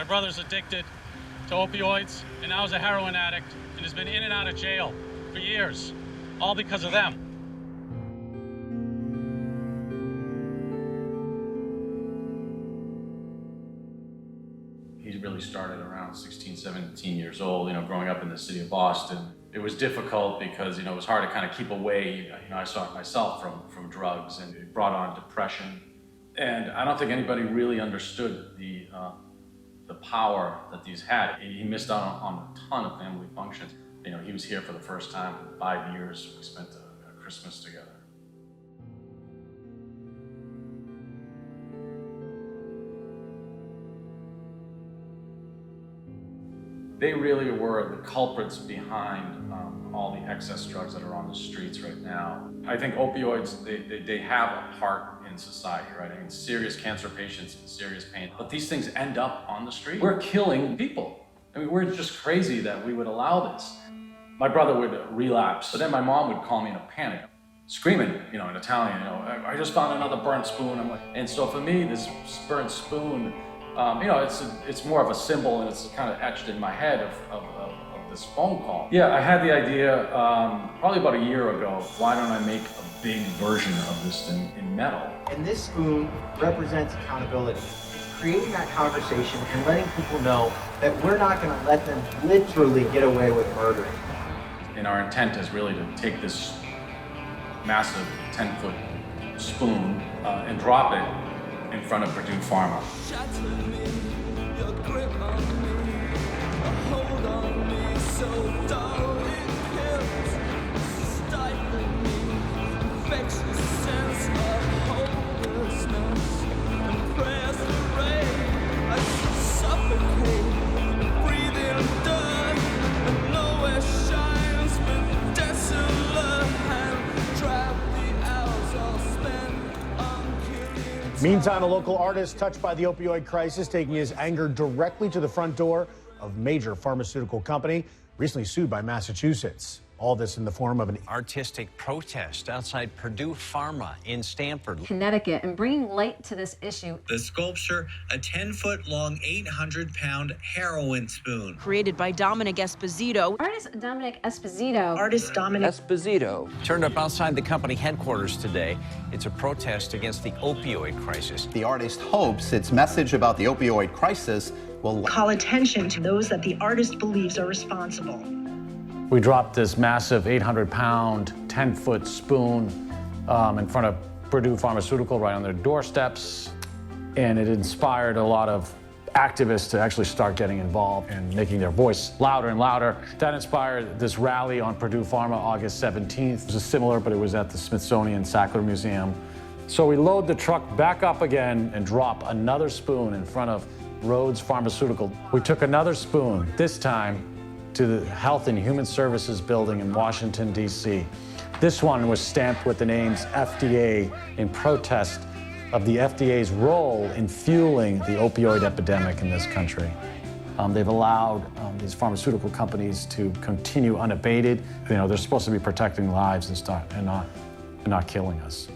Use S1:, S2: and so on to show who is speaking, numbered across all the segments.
S1: brother's addicted to opioids and now is a heroin addict and has been in and out of jail for years, all because of them.
S2: He really started around 16, 17 years old, growing up in the city of Boston. It was difficult because, it was hard to kind of keep away. I saw it myself from drugs, and it brought on depression. And I don't think anybody really understood the power that these had. He missed out on a ton of family functions. He was here for the first time in 5 years. We spent a Christmas together. They really were the culprits behind all the excess drugs that are on the streets right now. I think opioids, they have a part in society, right? I mean, serious cancer patients in serious pain, but these things end up on the street. We're killing people. I mean, we're just crazy that we would allow this. My brother would relapse, but then my mom would call me in a panic, screaming, in Italian, I just found another burnt spoon. And so for me, this burnt spoon, it's more of a symbol, and it's kind of etched in my head of this phone call. Yeah, I had the idea probably about a year ago. Why don't I make a big version of this thing in metal?
S3: And this spoon represents accountability. It's creating that conversation and letting people know that we're not going to let them literally get away with murder.
S2: And our intent is really to take this massive 10-foot spoon and drop it in front of Purdue Pharma.
S4: Meantime, a local artist touched by the opioid crisis taking his anger directly to the front door of major pharmaceutical company, recently sued by Massachusetts. All this in the form of an
S5: artistic protest outside Purdue Pharma in Stamford,
S6: Connecticut, and bringing light to this issue.
S7: The sculpture, a 10-foot-long, 800-pound heroin spoon.
S8: Created by Domenic Esposito.
S6: Artist Domenic Esposito.
S8: Artist Domenic
S5: Esposito turned up outside the company headquarters today. It's a protest against the opioid crisis.
S9: The artist hopes its message about the opioid crisis will
S8: call attention to those that the artist believes are responsible.
S1: We dropped this massive 800-pound, 10-foot spoon in front of Purdue Pharmaceutical right on their doorsteps, and it inspired a lot of activists to actually start getting involved and making their voice louder and louder. That inspired this rally on Purdue Pharma August 17th. It was similar, but it was at the Smithsonian Sackler Museum. So we load the truck back up again and drop another spoon in front of Rhodes Pharmaceutical. We took another spoon, this time to the Health and Human Services building in Washington, D.C. This one was stamped with the names FDA in protest of the FDA's role in fueling the opioid epidemic in this country. They've allowed these pharmaceutical companies to continue unabated. They're supposed to be protecting lives and not killing us.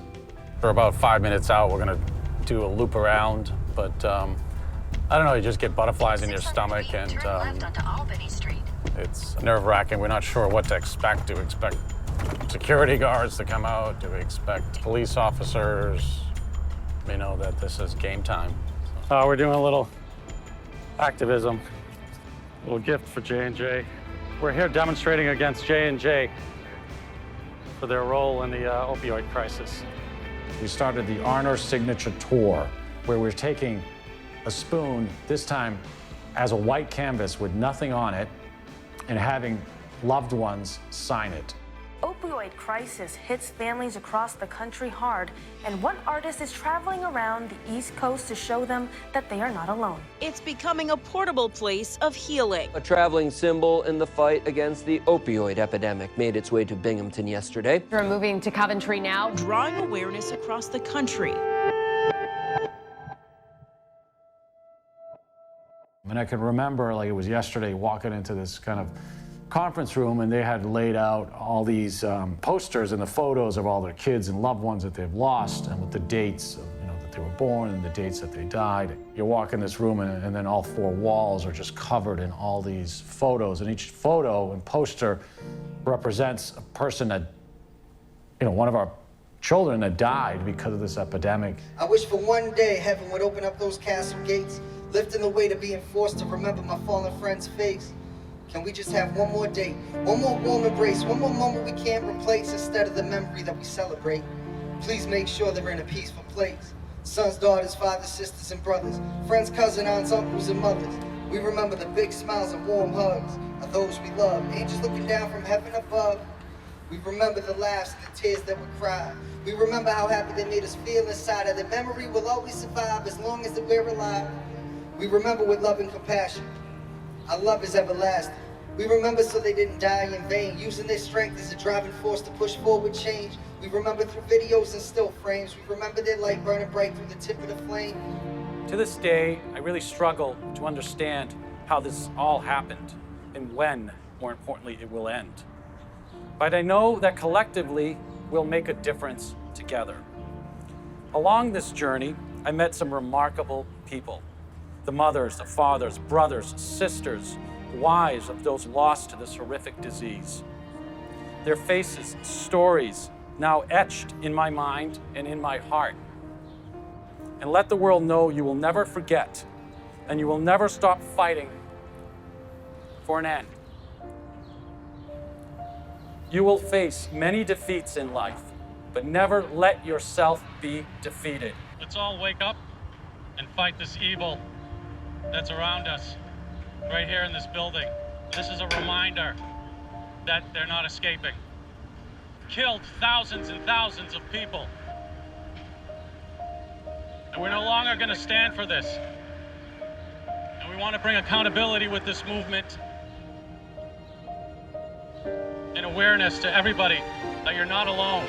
S1: For about 5 minutes out, we're gonna do a loop around, but I don't know, you just get butterflies in your stomach, and it's nerve-wracking. We're not sure what to expect. Do we expect security guards to come out? Do we expect police officers? We know that this is game time. We're doing a little activism, a little gift for J&J. We're here demonstrating against J&J for their role in the opioid crisis. We started the Honor Signature Tour, where we're taking a spoon, this time as a white canvas with nothing on it, and having loved ones sign it.
S10: Opioid crisis hits families across the country hard, and one artist is traveling around the East Coast to show them that they are not alone.
S8: It's becoming a portable place of healing.
S11: A traveling symbol in the fight against the opioid epidemic made its way to Binghamton yesterday.
S10: We're moving to Coventry now,
S8: drawing awareness across the country.
S1: And I can remember, like it was yesterday, walking into this kind of conference room, and they had laid out all these posters and the photos of all their kids and loved ones that they've lost, and with the dates of, that they were born and the dates that they died. You walk in this room and then all 4 walls are just covered in all these photos, and each photo and poster represents a person that, one of our children that died because of this epidemic.
S12: I wish for one day heaven would open up those castle gates, lifting the weight of being forced to remember my fallen friend's face. Can we just have one more day, one more warm embrace, one more moment we can't replace instead of the memory that we celebrate? Please make sure they're in a peaceful place. Sons, daughters, fathers, sisters, and brothers, friends, cousins, aunts, uncles, and mothers. We remember the big smiles and warm hugs of those we love, angels looking down from heaven above. We remember the laughs and the tears that we cried. We remember how happy they made us feel inside, and the memory will always survive as long as we're alive. We remember with love and compassion. Our love is everlasting. We remember so they didn't die in vain, using their strength as a driving force to push forward change. We remember through videos and still frames. We remember their light burning bright through the tip of the flame.
S13: To this day, I really struggle to understand how this all happened and when, more importantly, it will end. But I know that collectively, we'll make a difference together. Along this journey, I met some remarkable people. The mothers, the fathers, brothers, sisters, wives of those lost to this horrific disease. Their faces, stories, now etched in my mind and in my heart. And let the world know you will never forget, and you will never stop fighting for an end. You will face many defeats in life, but never let yourself be defeated.
S14: Let's all wake up and fight this evil that's around us, right here in this building. This is a reminder that they're not escaping. Killed thousands and thousands of people. And we're no longer going to stand for this. And we want to bring accountability with this movement and awareness to everybody that you're not alone.